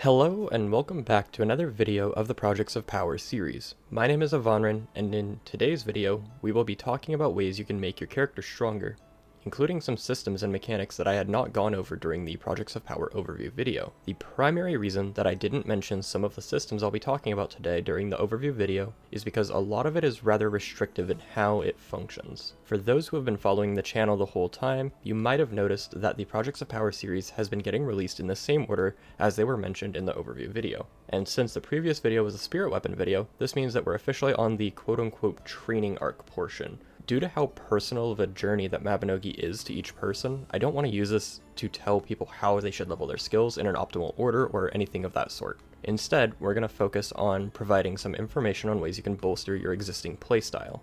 Hello and welcome back to another video of the Projects of Power series. My name is Avonryn, and in today's video, we will be talking about ways you can make your character stronger, including some systems and mechanics that I had not gone over during the Projects of Power overview video. The primary reason that I didn't mention some of the systems I'll be talking about today during the overview video is because a lot of it is rather restrictive in how it functions. For those who have been following the channel the whole time, you might have noticed that the Projects of Power series has been getting released in the same order as they were mentioned in the overview video. And since the previous video was a spirit weapon video, this means that we're officially on the quote-unquote training arc portion. Due to how personal of a journey that Mabinogi is to each person, I don't want to use this to tell people how they should level their skills in an optimal order or anything of that sort. Instead, we're going to focus on providing some information on ways you can bolster your existing playstyle.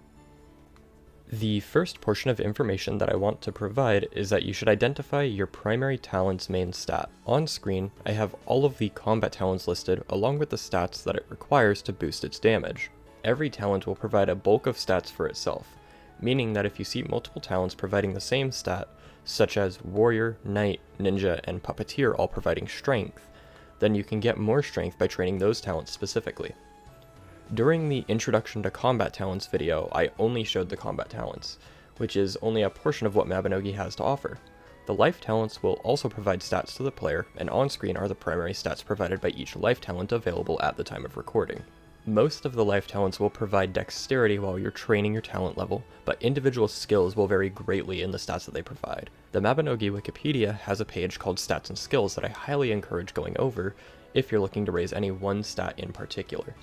The first portion of information that I want to provide is that you should identify your primary talent's main stat. On screen, I have all of the combat talents listed along with the stats that it requires to boost its damage. Every talent will provide a bulk of stats for itself, meaning that if you see multiple talents providing the same stat, such as Warrior, Knight, Ninja, and Puppeteer all providing strength, then you can get more strength by training those talents specifically. During the Introduction to Combat Talents video, I only showed the combat talents, which is only a portion of what Mabinogi has to offer. The life talents will also provide stats to the player, and on screen are the primary stats provided by each life talent available at the time of recording. Most of the life talents will provide dexterity while you're training your talent level, but individual skills will vary greatly in the stats that they provide. The Mabinogi Wikipedia has a page called Stats and Skills that I highly encourage going over if you're looking to raise any one stat in particular.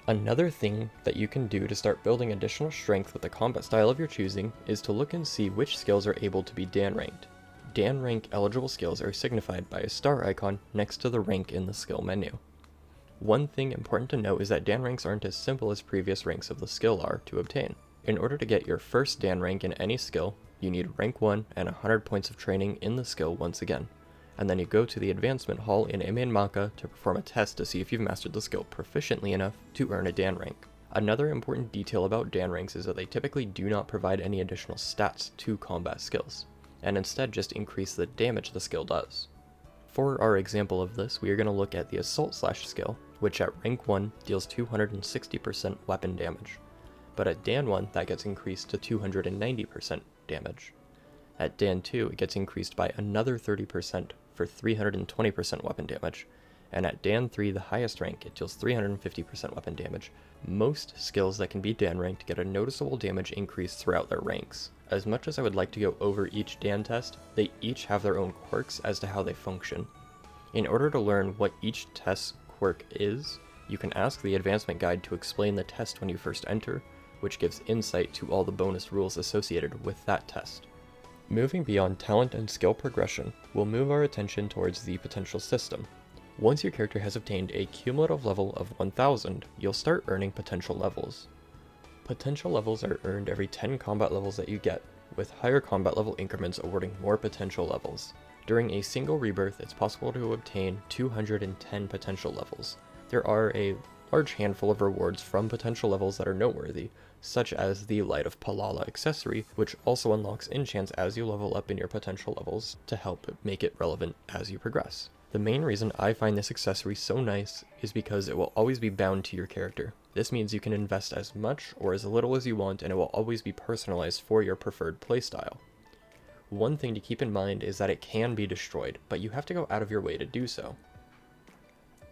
Another thing that you can do to start building additional strength with the combat style of your choosing is to look and see which skills are able to be Dan ranked. Dan rank eligible skills are signified by a star icon next to the rank in the skill menu. One thing important to note is that Dan ranks aren't as simple as previous ranks of the skill are to obtain. In order to get your first Dan rank in any skill, you need rank 1 and 100 points of training in the skill once again, and then you go to the advancement hall in Ame Maka to perform a test to see if you've mastered the skill proficiently enough to earn a Dan rank. Another important detail about Dan ranks is that they typically do not provide any additional stats to combat skills, and instead just increase the damage the skill does. For our example of this, we are going to look at the Assault Slash skill, which at rank 1 deals 260% weapon damage, but at Dan 1 that gets increased to 290% damage. At Dan 2 it gets increased by another 30% for 320% weapon damage, and at Dan 3, the highest rank, it deals 350% weapon damage. Most skills that can be Dan ranked get a noticeable damage increase throughout their ranks. As much as I would like to go over each Dan test, they each have their own quirks as to how they function. In order to learn what each test's quirk is, you can ask the advancement guide to explain the test when you first enter, which gives insight to all the bonus rules associated with that test. Moving beyond talent and skill progression, we'll move our attention towards the potential system. Once your character has obtained a cumulative level of 1000, you'll start earning potential levels. Potential levels are earned every 10 combat levels that you get, with higher combat level increments awarding more potential levels. During a single rebirth, it's possible to obtain 210 potential levels. There are a large handful of rewards from potential levels that are noteworthy, such as the Light of Palala accessory, which also unlocks enchants as you level up in your potential levels to help make it relevant as you progress. The main reason I find this accessory so nice is because it will always be bound to your character. This means you can invest as much or as little as you want, and it will always be personalized for your preferred playstyle. One thing to keep in mind is that it can be destroyed, but you have to go out of your way to do so.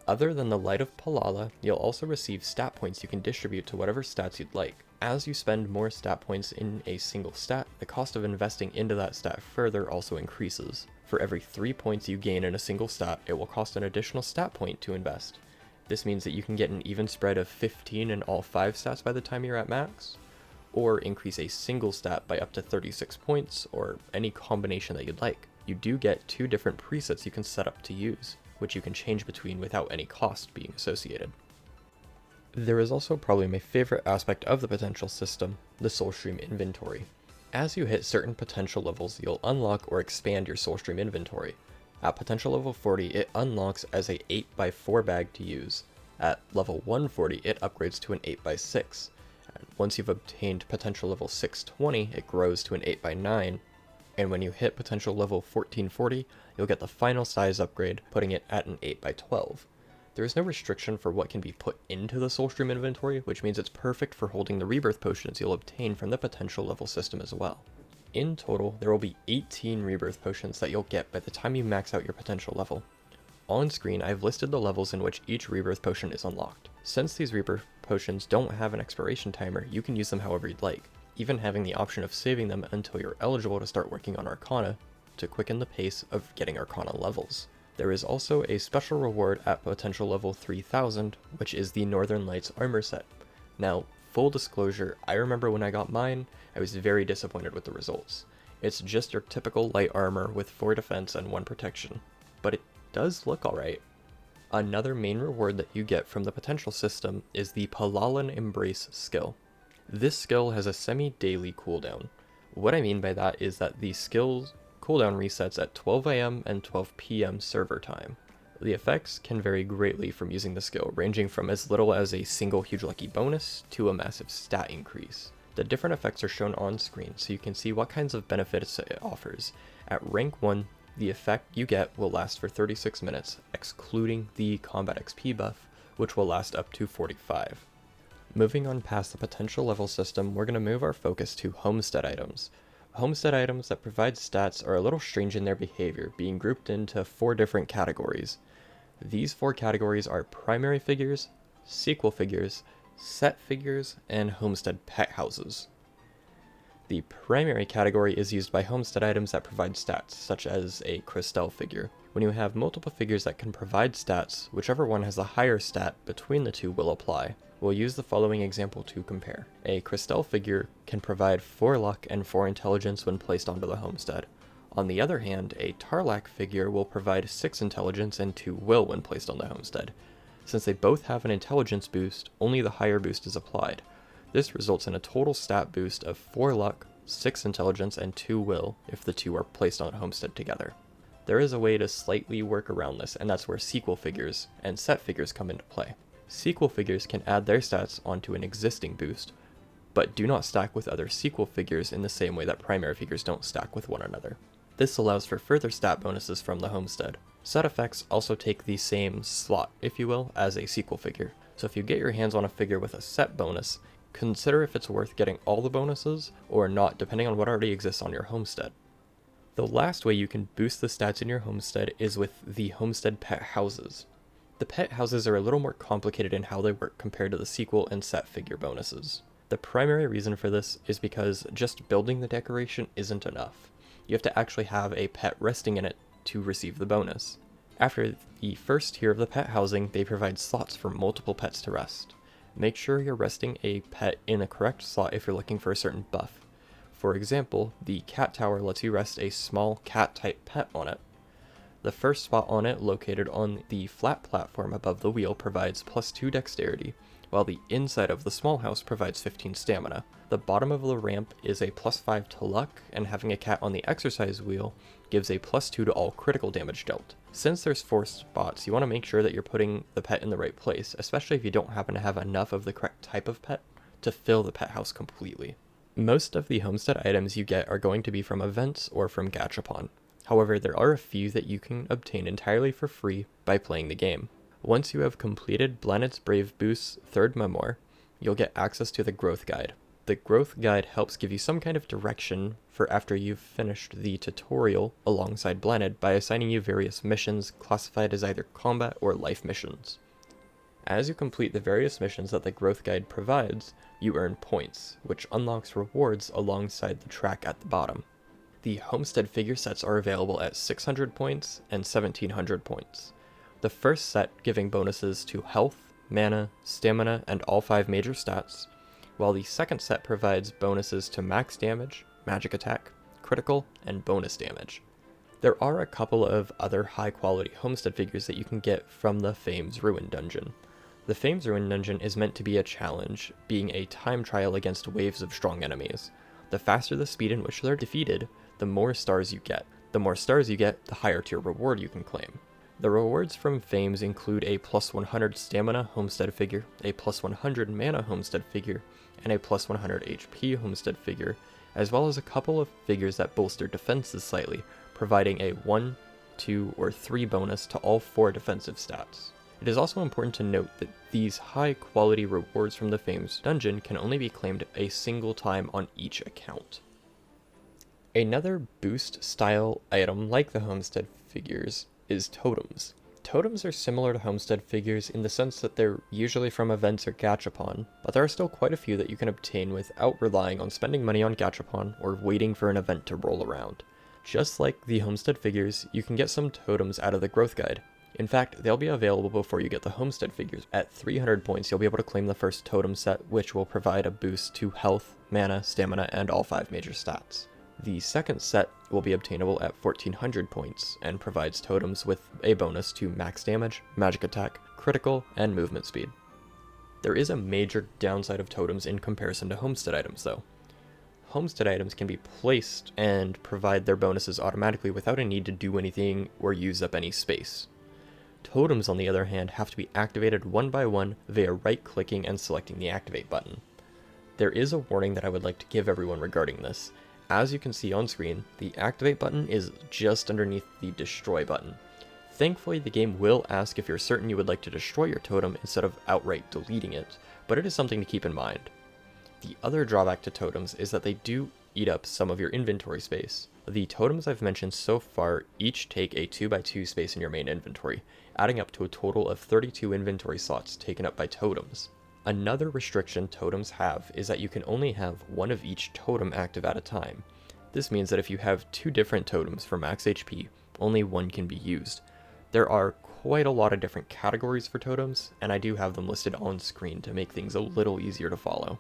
Other than the Light of Palala, you'll also receive stat points you can distribute to whatever stats you'd like. As you spend more stat points in a single stat, the cost of investing into that stat further also increases. For every 3 points you gain in a single stat, it will cost an additional stat point to invest. This means that you can get an even spread of 15 in all 5 stats by the time you're at max, or increase a single stat by up to 36 points, or any combination that you'd like. You do get 2 different presets you can set up to use, which you can change between without any cost being associated. There is also probably my favorite aspect of the potential system, the Soulstream inventory. As you hit certain potential levels, you'll unlock or expand your Soulstream inventory. At potential level 40, it unlocks as a 8x4 bag to use. At level 140, it upgrades to an 8x6. And once you've obtained potential level 620, it grows to an 8x9, and when you hit potential level 1440, you'll get the final size upgrade, putting it at an 8x12. There is no restriction for what can be put into the Soulstream inventory, which means it's perfect for holding the rebirth potions you'll obtain from the potential level system as well. In total, there will be 18 rebirth potions that you'll get by the time you max out your potential level. On screen, I've listed the levels in which each rebirth potion is unlocked. Since these rebirth potions don't have an expiration timer, you can use them however you'd like, even having the option of saving them until you're eligible to start working on Arcana to quicken the pace of getting Arcana levels. There is also a special reward at potential level 3000, which is the Northern Lights armor set. Now, full disclosure, I remember when I got mine, I was very disappointed with the results. It's just your typical light armor with 4 defense and 1 protection, but it does look alright. Another main reward that you get from the potential system is the Palalan Embrace skill. This skill has a semi-daily cooldown. What I mean by that is that the skill's cooldown resets at 12 AM and 12 PM server time. The effects can vary greatly from using the skill, ranging from as little as a single huge lucky bonus to a massive stat increase. The different effects are shown on screen so you can see what kinds of benefits it offers. At rank 1, the effect you get will last for 36 minutes, excluding the combat XP buff, which will last up to 45. Moving on past the potential level system, we're going to move our focus to Homestead Items. Homestead items that provide stats are a little strange in their behavior, being grouped into 4 different categories. These 4 categories are primary figures, sequel figures, set figures, and homestead pet houses. The primary category is used by homestead items that provide stats, such as a Crystal figure. When you have multiple figures that can provide stats, whichever one has the higher stat between the two will apply. We'll use the following example to compare. A Crystal figure can provide 4 luck and 4 intelligence when placed onto the homestead. On the other hand, a Tarlac figure will provide 6 intelligence and 2 will when placed on the homestead. Since they both have an intelligence boost, only the higher boost is applied. This results in a total stat boost of 4 luck, 6 intelligence, and 2 will if the 2 are placed on a homestead together. There is a way to slightly work around this, and that's where sequel figures and set figures come into play. Sequel figures can add their stats onto an existing boost, but do not stack with other sequel figures in the same way that primary figures don't stack with one another. This allows for further stat bonuses from the homestead. Set effects also take the same slot, if you will, as a sequel figure. So if you get your hands on a figure with a set bonus, consider if it's worth getting all the bonuses or not, depending on what already exists on your homestead. The last way you can boost the stats in your homestead is with the homestead pet houses. The pet houses are a little more complicated in how they work compared to the sequel and set figure bonuses. The primary reason for this is because just building the decoration isn't enough. You have to actually have a pet resting in it to receive the bonus. After the first tier of the pet housing, they provide slots for multiple pets to rest. Make sure you're resting a pet in a correct slot if you're looking for a certain buff. For example, the cat tower lets you rest a small cat-type pet on it. The first spot on it, located on the flat platform above the wheel, provides +2 dexterity, while the inside of the small house provides 15 stamina. The bottom of the ramp is a +5 to luck, and having a cat on the exercise wheel gives a +2 to all critical damage dealt. Since there's 4 spots, you want to make sure that you're putting the pet in the right place, especially if you don't happen to have enough of the correct type of pet to fill the pet house completely. Most of the homestead items you get are going to be from events or from Gachapon. However, there are a few that you can obtain entirely for free by playing the game. Once you have completed Blanet's Brave Boost's 3rd memoir, you'll get access to the Growth Guide. The Growth Guide helps give you some kind of direction for after you've finished the tutorial alongside Blanet by assigning you various missions classified as either combat or life missions. As you complete the various missions that the Growth Guide provides, you earn points, which unlocks rewards alongside the track at the bottom. The homestead figure sets are available at 600 points and 1700 points. The first set giving bonuses to health, mana, stamina, and all 5 major stats, while the second set provides bonuses to max damage, magic attack, critical, and bonus damage. There are a couple of other high quality homestead figures that you can get from the Fame's Ruin dungeon. The Fame's Ruin dungeon is meant to be a challenge, being a time trial against waves of strong enemies. The faster the speed in which they're defeated, the more stars you get. The more stars you get, the higher tier reward you can claim. The rewards from Fames include a +100 stamina homestead figure, a +100 mana homestead figure, and a +100 HP homestead figure, as well as a couple of figures that bolster defenses slightly, providing a 1, 2, or 3 bonus to all 4 defensive stats. It is also important to note that these high quality rewards from the Fame's dungeon can only be claimed a single time on each account. Another boost style item like the Homestead figures is Totems. Totems are similar to Homestead figures in the sense that they're usually from events or gachapon, but there are still quite a few that you can obtain without relying on spending money on gachapon or waiting for an event to roll around. Just like the Homestead figures, you can get some totems out of the growth guide. In fact, they'll be available before you get the Homestead figures. At 300 points, you'll be able to claim the first totem set, which will provide a boost to health, mana, stamina, and all 5 major stats. The second set will be obtainable at 1400 points, and provides totems with a bonus to max damage, magic attack, critical, and movement speed. There is a major downside of totems in comparison to Homestead items though. Homestead items can be placed and provide their bonuses automatically without a need to do anything or use up any space. Totems, on the other hand, have to be activated one by one via right-clicking and selecting the activate button. There is a warning that I would like to give everyone regarding this. As you can see on screen, the activate button is just underneath the destroy button. Thankfully, the game will ask if you're certain you would like to destroy your totem instead of outright deleting it, but it is something to keep in mind. The other drawback to totems is that they do eat up some of your inventory space. The totems I've mentioned so far each take a 2x2 space in your main inventory, adding up to a total of 32 inventory slots taken up by totems. Another restriction totems have is that you can only have one of each totem active at a time. This means that if you have 2 different totems for max HP, only one can be used. There are quite a lot of different categories for totems, and I do have them listed on screen to make things a little easier to follow.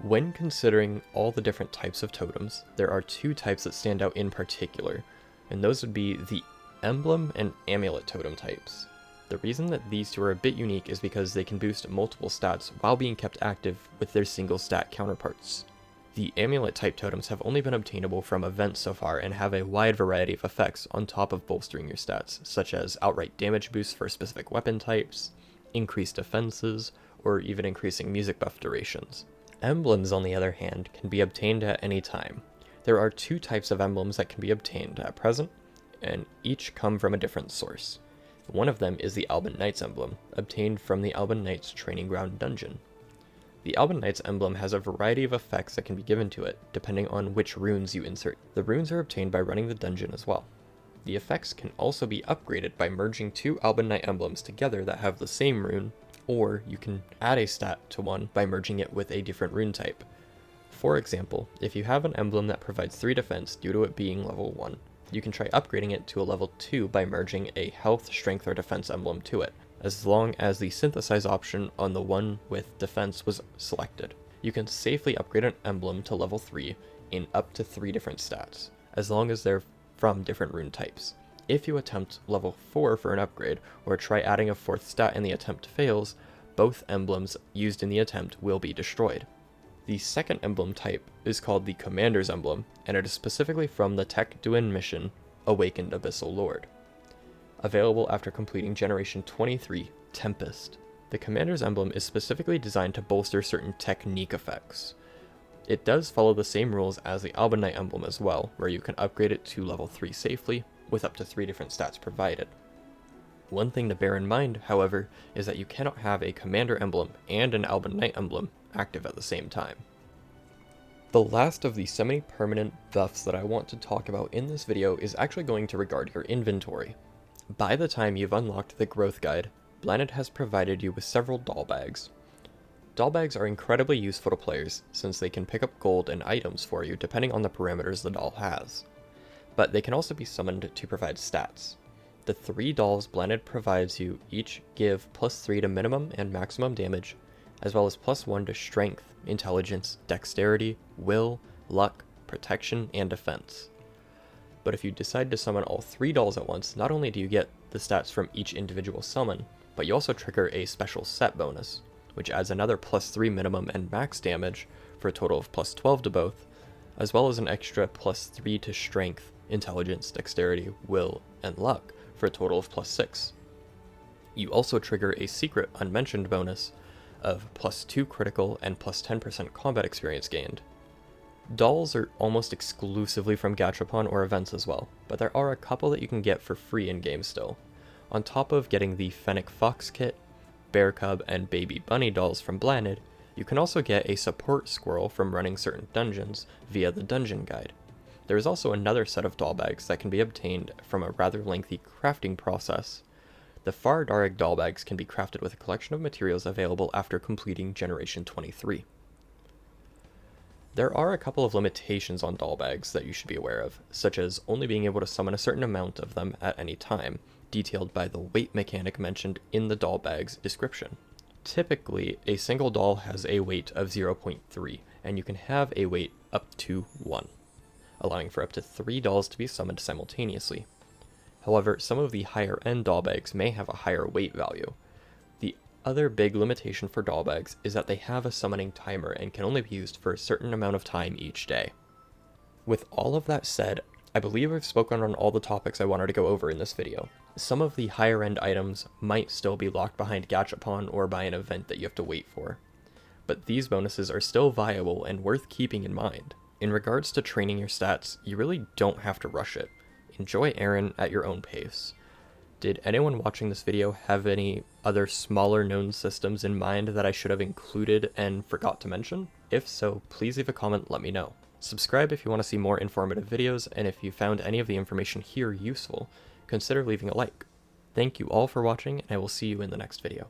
When considering all the different types of totems, there are 2 types that stand out in particular, and those would be the emblem and amulet totem types. The reason that these 2 are a bit unique is because they can boost multiple stats while being kept active with their single stat counterparts. The amulet type totems have only been obtainable from events so far and have a wide variety of effects on top of bolstering your stats, such as outright damage boosts for specific weapon types, increased defenses, or even increasing music buff durations. Emblems, on the other hand, can be obtained at any time. There are 2 types of emblems that can be obtained at present, and each come from a different source. One of them is the Alban Knights emblem, obtained from the Alban Knights Training Ground dungeon. The Alban Knights emblem has a variety of effects that can be given to it, depending on which runes you insert. The runes are obtained by running the dungeon as well. The effects can also be upgraded by merging 2 Alban Knight emblems together that have the same rune, or you can add a stat to one by merging it with a different rune type. For example, if you have an emblem that provides 3 defense due to it being level 1, you can try upgrading it to a level 2 by merging a health, strength, or defense emblem to it, as long as the synthesize option on the one with defense was selected. You can safely upgrade an emblem to level 3 in up to 3 different stats, as long as they're from different rune types. If you attempt level 4 for an upgrade, or try adding a 4th stat and the attempt fails, both emblems used in the attempt will be destroyed. The second emblem type is called the Commander's Emblem, and it is specifically from the Tech Duin mission, Awakened Abyssal Lord. Available after completing Generation 23, Tempest. The Commander's Emblem is specifically designed to bolster certain technique effects. It does follow the same rules as the Alban Knight Emblem as well, where you can upgrade it to level 3 safely, with up to 3 different stats provided. One thing to bear in mind, however, is that you cannot have a Commander Emblem and an Alban Knight Emblem active at the same time. The last of the semi-permanent buffs that I want to talk about in this video is actually going to regard your inventory. By the time you've unlocked the growth guide, Blended has provided you with several doll bags. Doll bags are incredibly useful to players since they can pick up gold and items for you depending on the parameters the doll has. But they can also be summoned to provide stats. The 3 dolls Blended provides you each give +3 to minimum and maximum damage, as well as +1 to strength, intelligence, dexterity, will, luck, protection, and defense. But if you decide to summon all 3 dolls at once, not only do you get the stats from each individual summon, but you also trigger a special set bonus, which adds another +3 minimum and max damage for a total of +12 to both, as well as an extra +3 to strength, intelligence, dexterity, will, and luck for a total of +6. You also trigger a secret unmentioned bonus of +2 critical and +10% combat experience gained. Dolls are almost exclusively from Gachapon or events as well, but there are a couple that you can get for free in-game still. On top of getting the Fennec Fox kit, Bear Cub, and Baby Bunny dolls from Blanded, you can also get a support squirrel from running certain dungeons via the dungeon guide. There is also another set of doll bags that can be obtained from a rather lengthy crafting process. The Fardarik doll bags can be crafted with a collection of materials available after completing Generation 23. There are a couple of limitations on doll bags that you should be aware of, such as only being able to summon a certain amount of them at any time, detailed by the weight mechanic mentioned in the doll bag's description. Typically, a single doll has a weight of 0.3, and you can have a weight up to 1, allowing for up to 3 dolls to be summoned simultaneously. However, some of the higher end doll bags may have a higher weight value. The other big limitation for doll bags is that they have a summoning timer and can only be used for a certain amount of time each day. With all of that said, I believe I've spoken on all the topics I wanted to go over in this video. Some of the higher end items might still be locked behind Gachapon or by an event that you have to wait for, but these bonuses are still viable and worth keeping in mind. In regards to training your stats, you really don't have to rush it. Enjoy Aaron at your own pace. Did anyone watching this video have any other smaller known systems in mind that I should have included and forgot to mention? If so, please leave a comment, let me know. Subscribe if you want to see more informative videos, and if you found any of the information here useful, consider leaving a like. Thank you all for watching, and I will see you in the next video.